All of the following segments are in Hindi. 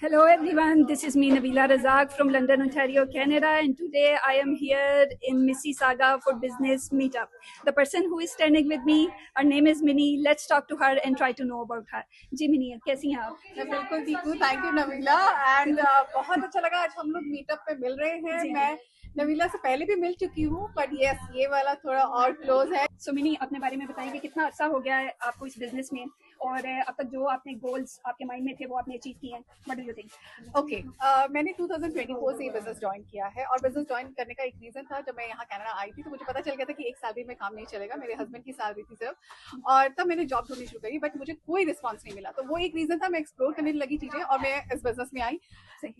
Hello everyone, this is me Nabila Razak from London, Ontario, Canada, and today I am here in Mississauga for business meetup. The person who is standing with me, her name is Minnie. Let's talk to her and try to know about her. जी मिनी, कैसी हैं आप? मैं बिल्कुल ठीक हूँ, थैंक यू नबीला एंड बहुत अच्छा लगा आज हम लोग मीटअप पे मिल रहे हैं। मैं नबीला से पहले भी मिल चुकी हूँ बट यस ये वाला थोड़ा और क्लोज है। सो मिनी, अपने बारे में बताइए कि कितना अर्सा हो गया है आपको इस बिजनेस में और अब तक जो आपने गोल्स आपके माइंड में थे वो आपने अचीव किए हैं। What do you think? Okay, मैंने 2024 से ये बिजनेस ज्वाइन किया है और बिजनेस ज्वाइन करने का एक रीजन था। जब मैं यहाँ कनाडा आई थी तो मुझे पता चल गया था कि एक सैलरी में काम नहीं चलेगा, मेरे हस्बैंड की सैलरी थी सिर्फ, और तब मैंने जॉब ढूंढनी शुरू करी बट मुझे कोई रिस्पॉन्स नहीं मिला। तो वो एक रीजन था, मैं एक्सप्लोर करने लगी चीजें और मैं इस बिजनेस में आई।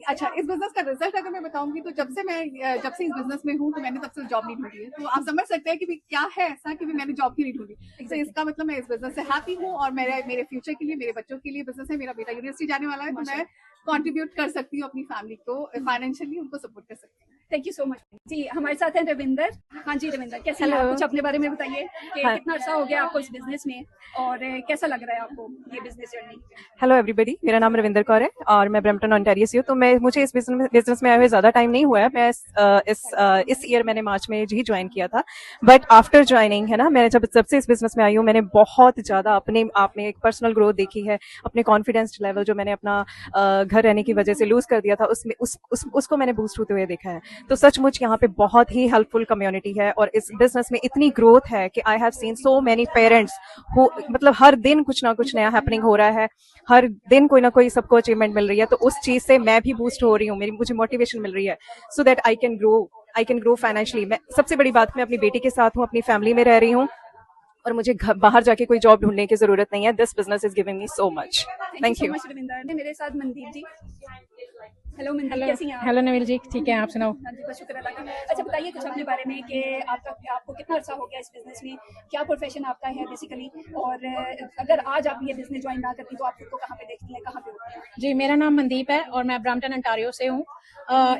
अच्छा, इस बिजनेस का रिजल्ट अगर मैं बताऊंगी तो जब से इस बिजनेस में हूँ तो मैंने तब से जॉब नहीं ढूंढी है। तो आप समझ सकते हैं कि क्या है ऐसा कि मैंने जॉब ही नहीं ढूंढी। तो इसका मतलब मैं इस बिजनेस से हैप्पी हूँ और मेरे फ्यूचर के लिए, मेरे बच्चों के लिए बिजनेस है। मेरा बेटा यूनिवर्सिटी जाने वाला है तो मैं कंट्रीब्यूट कर सकती हूँ अपनी फैमिली को, फाइनेंशियली उनको सपोर्ट कर सकती हूँ। Thank you so much ji. हमारे साथ हैं रविंदर। हाँ जी रविंदर, कैसे हैं आप? कुछ अपने बारे में बताइए कि कितना अर्सा हो गया आपको इस बिजनेस में और कैसा लग रहा है आपको ये बिजनेस जर्नी? हेलो एवरीबडी, मेरा नाम रविंदर कौर है और मैं ब्रैम्पटन ओंटारियो से हूँ। तो मुझे इस बिजनेस में आए हुए ज़्यादा टाइम नहीं हुआ है। मैं इस ईयर मैंने मार्च में ही ज्वाइन किया था। बट आफ्टर ज्वाइनिंग है ना, मैंने जब से इस बिजनेस में आई हूँ मैंने बहुत ज़्यादा अपने आप में एक पर्सनल ग्रोथ देखी है। अपने कॉन्फिडेंस लेवल जो मैंने अपना घर रहने की वजह से लूज़ कर दिया था उसको मैंने बूस्ट होते हुए देखा है। तो सचमुच यहाँ पे बहुत ही हेल्पफुल कम्युनिटी है और इस बिजनेस में इतनी ग्रोथ है कि I have seen so many parents who, मतलब हर दिन कुछ ना कुछ नया हैपनिंग हो रहा है, हर दिन कोई ना कोई सबको अचीवमेंट मिल रही है। तो उस चीज से मैं भी बूस्ट हो रही हूँ, मुझे मोटिवेशन मिल रही है so that I can grow financially. मैं सबसे बड़ी बात, मैं अपनी बेटी के साथ हूँ, अपनी फैमिली में रह रही हूँ और मुझे बाहर जाके कोई जॉब ढूंढने की जरूरत नहीं है। This business is giving me so much. Thank you. मेरे साथ मनदीप जी। हेलो मनदीप, कैसी हैं आप? हेलो नवील जी, ठीक है, आप सुनाओ? हाँ जी, बस शुक्र अल्लाह का। अच्छा बताइए कुछ अपने बारे में कि आपको कितना अर्सा हो गया इस बिजनेस में, क्या प्रोफेशन आपका है बेसिकली, और अगर आज आप ये बिजनेस ज्वाइन ना करती तो आप खुद को कहाँ पे देखती हैं, कहाँ पे होती हैं? जी, मेरा नाम मनदीप है और मैं ब्रैम्पटन ओंटारियो से हूँ।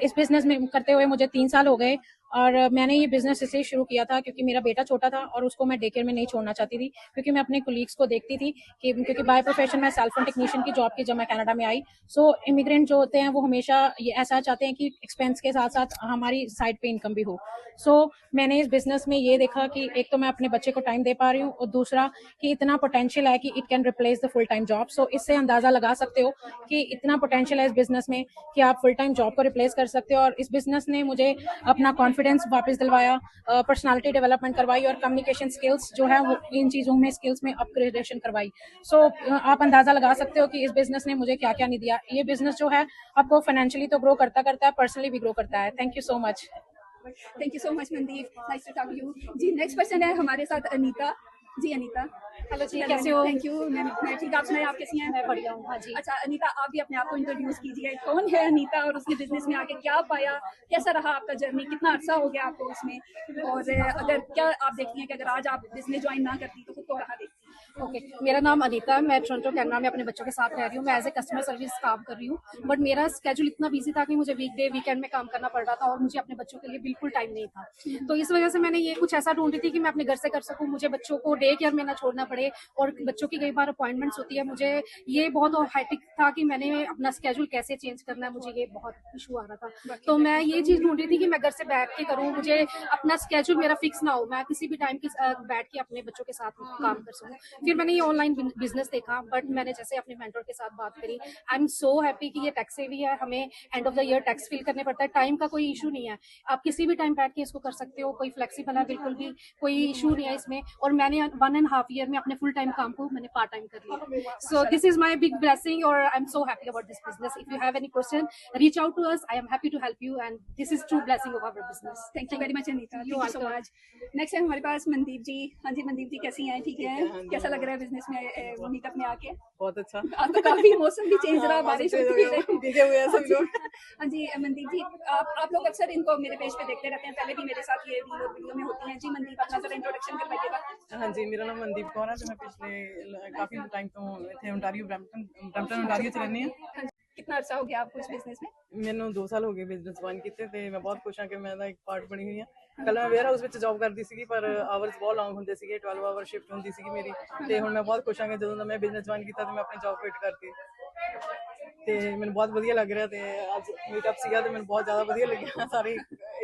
इस बिजनेस में करते हुए मुझे 3 साल हो गए और मैंने ये बिजनेस इसलिए शुरू किया था क्योंकि मेरा बेटा छोटा था और उसको मैं डे केयर में नहीं छोड़ना चाहती थी, क्योंकि मैं अपने कोलीग्स को देखती थी कि क्योंकि बाय प्रोफेशन मैं सेल फोन टेक्नीशियन की जॉब की जब मैं कनाडा में आई। सो इमिग्रेंट जो होते हैं वो हमेशा ये ऐसा चाहते हैं कि एक्सपेंस के साथ साथ हमारी साइड पे इनकम भी हो। सो मैंने इस बिजनेस में ये देखा कि एक तो मैं अपने बच्चे को टाइम दे पा रही हूँ और दूसरा कि इतना पोटेंशियल है कि it can replace the full time job. So इससे अंदाजा लगा सकते हो कि इतना पोटेंशियल है इस बिजनेस में कि आप फुल टाइम जॉब को रिप्लेस कर सकते हो। और इस बिजनेस ने मुझे अपना कॉन्फिडेंस वापस दिलवाया, पर्सनालिटी डेवलपमेंट करवाई और कम्युनिकेशन स्किल्स जो है वो इन चीज़ों में स्किल्स में अपग्रेडेशन करवाई। सो आप अंदाजा लगा सकते हो कि इस बिजनेस ने मुझे क्या क्या नहीं दिया। ये बिजनेस जो है आपको फाइनेंशियली तो ग्रो करता है, पर्सनली भी ग्रो करता है। Thank you so much. Thank you so much Mandeep, nice to talk you ji. Next person है हमारे साथ अनीता जी। अनीता, हेलो जी, कैसे हो? थैंक यू, मैं ठीक। आप सुनाए, आप कैसी हैं? मैं बढ़िया हूँ। हाँ जी। अच्छा अनीता, आप भी अपने आप को इंट्रोड्यूस कीजिए, कौन है अनीता और उसने बिजनेस में आके क्या पाया, कैसा रहा आपका जर्नी, कितना अर्सा हो गया आपको उसमें, और अगर क्या आप देखती हैं कि अगर आज आप बिजनेस ज्वाइन ना करती तो खुद को कहाँ देखती? ओके, मेरा नाम अनीता है, मैं टोरंटो कनाडा में अपने बच्चों के साथ रह रही हूँ। मैं एज ए कस्टमर सर्विस काम कर रही हूँ बट मेरा स्केड्यूल इतना बिजी था कि मुझे वीकडे वीकेंड में काम करना पड़ रहा था और मुझे अपने बच्चों के लिए बिल्कुल टाइम नहीं था। तो इस वजह से मैंने ये कुछ ऐसा ढूंढी थी कि मैं अपने घर से कर सकूँ, मुझे बच्चों को डे केयर में ना छोड़ना पड़े और बच्चों की कई बार अपॉइंटमेंट्स होती है। मुझे ये बहुत हाइटिक था कि मैंने अपना स्केड्यूल कैसे चेंज करना है, मुझे ये बहुत इशू आ रहा था। तो मैं ये चीज़ ढूंढ रही थी कि मैं घर से बैठ के करूँ, मुझे अपना स्केड्यूल मेरा फिक्स ना हो, मैं किसी भी टाइम की बैठ के अपने बच्चों के साथ काम कर सकूँ। फिर मैंने ये ऑनलाइन बिजनेस देखा बट मैंने जैसे अपने मेंटर के साथ बात करी, आई एम सो हैप्पी कि ये टैक्स सेवी है। हमें end of the year tax fill करने पड़ता है, टाइम का कोई इशू नहीं है, आप किसी भी टाइम बैठ के इसको कर सकते हो, कोई फ्लेक्सिबल है, बिल्कुल भी कोई इशू नहीं है इसमें। और मैंने 1.5 ईयर में अपने फुल टाइम काम को मैंने पार्ट टाइम कर लिया। So this is my big blessing और I am so happy about this business. If you have any question reach out to us, I am happy to help you and this is true blessing of our business. Thank you very much Anita, thank you so much. Next है हमारे पास मनदीप जी। हाँ जी मनदीप जी, कैसी हैं? ठीक है, कैसा लग रहा है बिजनेस में मीटअप में आके? बहुत अच्छा। अब तो काफी मौसम भी चेंज रहा, बारिश होती है, भीगे हुए हैं सब लोग। हाँ जी मनदीप जी, आप लोग अक्सर इनको मेरे पेज पे देखते रहते हैं, पहले भी मेरे साथ ये वीडियो में होती हैं जी। मनदीप अपना जरा इंट्रोडक्शन करवाइएगा। हाँ जी, मेरा नाम मनदीप कौर है, तो मैं पिछले काफी टाइम तो इतने ओंटारियो ब्रैम्पटन ओंटारियो च रहनी है। कितना अर्सा हो गया आपको इस बिजनेस में? ਮੈਨੂੰ 2 ਸਾਲ ਹੋ ਗਏ ਬਿਜ਼ਨਸ ਜੁਆਇਨ ਕੀਤੇ ਤੇ ਮੈਂ ਬਹੁਤ ਖੁਸ਼ ਹਾਂ ਕਿ ਮੈਂ ਇਹਦਾ ਇੱਕ ਪਾਰਟ ਬਣੀ ਹੋਈ ਹਾਂ। ਪਹਿਲਾਂ ਮੈਂ ਵੇਅਰ ਹਾਊਸ ਵਿੱਚ ਜੌਬ ਕਰਦੀ ਸੀਗੀ ਪਰ ਆਵਰਸ ਬਹੁਤ ਲੌਂਗ ਹੁੰਦੇ ਸੀਗੇ, 12 ਆਵਰ ਸ਼ਿਫਟ ਹੁੰਦੀ ਸੀਗੀ ਮੇਰੀ। ਤੇ ਹੁਣ ਮੈਂ ਬਹੁਤ ਖੁਸ਼ ਹਾਂ ਕਿ ਜਦੋਂ ਦਾ ਮੈਂ ਬਿਜ਼ਨਸ ਜੁਆਇਨ ਕੀਤਾ ਤੇ ਮੈਂ ਆਪਣੀ ਜੌਬ ਕੁਇਟ ਕਰਤੀ। ਤੇ ਮੈਨੂੰ ਬਹੁਤ ਵਧੀਆ ਲੱਗ ਰਿਹਾ ਤੇ ਅੱਜ ਮੀਟਅਪ ਸੀਗਾ ਤੇ ਮੈਨੂੰ ਬਹੁਤ ਜ਼ਿਆਦਾ ਵਧੀਆ ਲੱਗਿਆ ਸਾਰੇ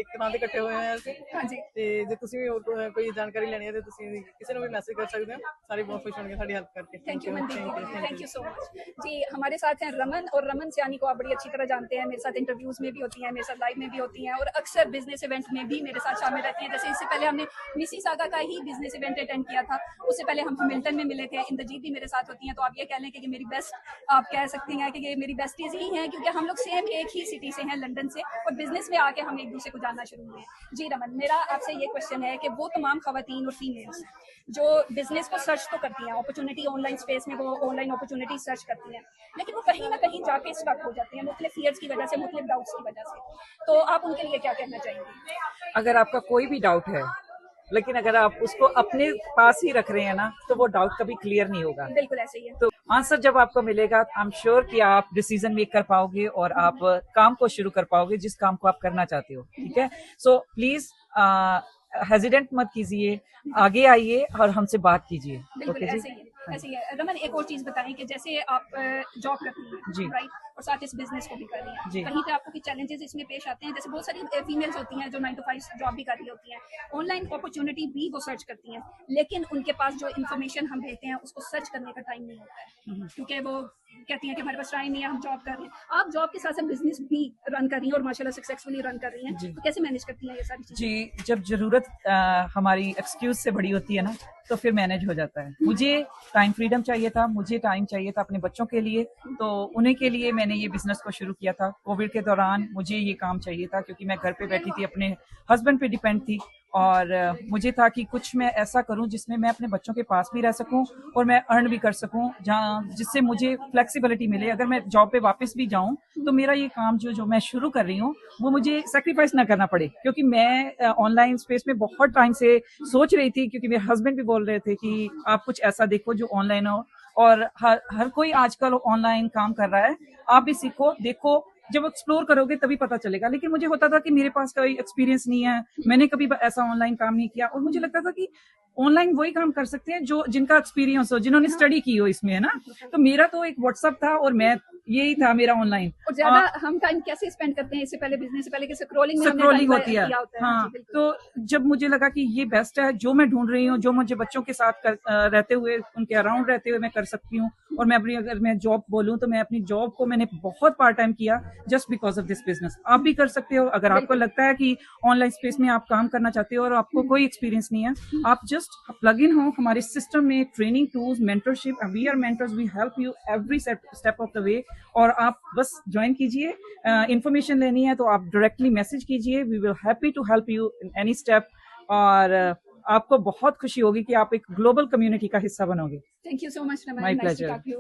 ਇੱਕ ਥਾਂ ਤੇ ਇਕੱਠੇ ਹੋਏ ਹੋਏ ਅਸੀਂ ਹਾਂਜੀ ਤੇ ਜੇ ਤੁਸੀਂ ਵੀ ਹੋਰ ਕੋਈ ਜਾਣਕਾਰੀ ਲੈਣੀ ਹੈ ਤੇ ਤੁਸੀਂ ਕਿਸੇ ਨੂੰ ਵੀ ਮੈਸੇਜ ਕਰ ਸਕਦੇ ਹੋ ਸਾਰੇ बहुत खुश होंगे साड़ी हेल्प करके thank you Mandeep, thank you so much ji. हमारे साथ हैं रमन, और रमन सियानी को आप बड़ी अच्छी तरह जानते हैं, मेरे साथ इंटरव्यूज में भी होती हैं, मेरे साथ लाइव में भी होती हैं, और अक्सर बिजनेस इवेंट्स में भी मेरे साथ शामिल रहती हैं। जैसे इससे पहले हमने मिसिसागा का ही बिजनेस इवेंट अटेंड किया था, उससे पहले हम हैमिल्टन में मिले थे। इंद्रजीत भी मेरे साथ होती हैं, तो आप ये कह लें कि मेरी बेस्ट, आप कह सकती हैं कि ये मेरी बेस्टीज ही हैं, क्योंकि हम लोग सेम एक ही सिटी से हैं, लंदन से, और बिजनेस में आके हम एक दूसरे को जानना शुरू हुए हैं। जी रमन, मेरा आपसे ये क्वेश्चन है कि वो तमाम खवातीन और फीमेल्स जो बिजनेस को सर्च तो करती हैं, अपॉर्चुनिटी ऑनलाइन स्पेस में वो ऑनलाइन अपॉर्चुनिटी सर्च करती हैं, लेकिन वो कहीं ना कहीं जाके स्टक हो जाती हैं मुख्तलिफ फियर्स की वजह से, मुख्तलिफ डाउट्स की वजह से। तो आप उनके लिए क्या कहना चाहेंगे? अगर आपका कोई भी डाउट है, लेकिन अगर आप उसको अपने पास ही रख रहे हैं ना, तो वो डाउट कभी क्लियर नहीं होगा। बिल्कुल ऐसे ही है। तो आंसर जब आपको मिलेगा, आई एम श्योर कि आप डिसीजन मेक कर पाओगे और आप काम को शुरू कर पाओगे जिस काम को आप करना चाहते हो। ठीक है, सो प्लीज हेजिडेंट मत कीजिए, आगे आइए और हमसे बात कीजिए। बिल्कुल ओके ऐसे ही है, ऐसे ही है। रमन, एक और चीज बताएं कि जैसे आप जॉब करती हैं, जी। राइट, और साथ इस बिजनेस को भी कर रही हैं, जी। कहीं पे आपको कुछ चैलेंजेस इसमें पेश आते हैं? जैसे बहुत सारी फीमेल्स होती हैं जो 9 to 5 जॉब भी कर रही होती हैं, ऑनलाइन अपॉर्चुनिटी भी वो सर्च करती हैं, लेकिन उनके पास जो इन्फॉर्मेशन हम देते हैं उसको सर्च करने का टाइम नहीं होता है, क्योंकि वो कहती हैं कि हमारे पास टाइम नहीं है, हम जॉब कर रहे हैं। आप जॉब के साथ साथ बिजनेस भी रन कर रही हैं और माशाल्लाह सक्सेसफुली रन कर रही हैं, जी। तो कैसे मैनेज करती हैं ये सारी चीजें? जी, जब जरूरत हमारी एक्सक्यूज से बड़ी होती है ना, तो फिर मैनेज हो जाता है। मुझे टाइम फ्रीडम चाहिए था, मुझे टाइम चाहिए था अपने बच्चों के लिए, तो उन्हीं के लिए मैंने ये बिजनेस को शुरू किया था। कोविड के दौरान मुझे ये काम चाहिए था, क्योंकि मैं घर पे बैठी थी, अपने हस्बैंड पे डिपेंड थी, और मुझे था कि कुछ मैं ऐसा करूं जिसमें मैं अपने बच्चों के पास भी रह सकूं और मैं अर्न भी कर सकूं, जहां जिससे मुझे फ्लेक्सिबिलिटी मिले। अगर मैं जॉब पे वापस भी जाऊं तो मेरा ये काम जो मैं शुरू कर रही हूं वो मुझे सेक्रीफाइस ना करना पड़े, क्योंकि मैं ऑनलाइन स्पेस में बहुत टाइम से सोच रही थी, क्योंकि मेरे हस्बैंड भी बोल रहे थे कि आप कुछ ऐसा देखो जो ऑनलाइन हो, और हर कोई आजकल ऑनलाइन काम कर रहा है, आप भी सीखो, देखो, जब एक्सप्लोर करोगे तभी पता चलेगा। लेकिन मुझे होता था कि मेरे पास कोई एक्सपीरियंस नहीं है, मैंने कभी ऐसा ऑनलाइन काम नहीं किया, और मुझे लगता था कि ऑनलाइन वही काम कर सकते हैं जो जिनका एक्सपीरियंस हो, जिन्होंने स्टडी की हो इसमें, है ना। तो मेरा तो एक व्हाट्सएप था और मैं यही था मेरा ऑनलाइन। और ज्यादा हम टाइम कैसे स्पेंड करते हैं इससे पहले, बिजनेस से पहले, कि स्क्रॉलिंग में हमने स्क्रॉलिंग time होती है। दिया होता है। हाँ, जी, बिल्कुल। तो जब मुझे लगा कि ये बेस्ट है, जो मैं ढूंढ रही हूँ, जो मुझे बच्चों के साथ रहते हुए, उनके अराउंड रहते हुए मैं कर सकती हूँ, और मैं अपनी, अगर मैं जॉब बोलूँ तो मैं अपनी जॉब को मैंने बहुत पार्ट टाइम किया just because of this business. आप भी कर सकते हो, अगर आपको लगता है कि ऑनलाइन स्पेस में आप काम करना चाहते हो और आपको कोई एक्सपीरियंस नहीं है, आप जस्ट प्लग इन हो हमारे सिस्टम में, training tools, mentorship, we are mentors, we help you every step of the way, और आप बस ज्वाइन कीजिए। इंफॉर्मेशन लेनी है तो आप डायरेक्टली मैसेज कीजिए, we will happy to help you in any step, और आपको बहुत खुशी होगी कि आप एक ग्लोबल कम्युनिटी का हिस्सा बनोगे। Thank you so much Raman, My nice to pleasure. Talk to you.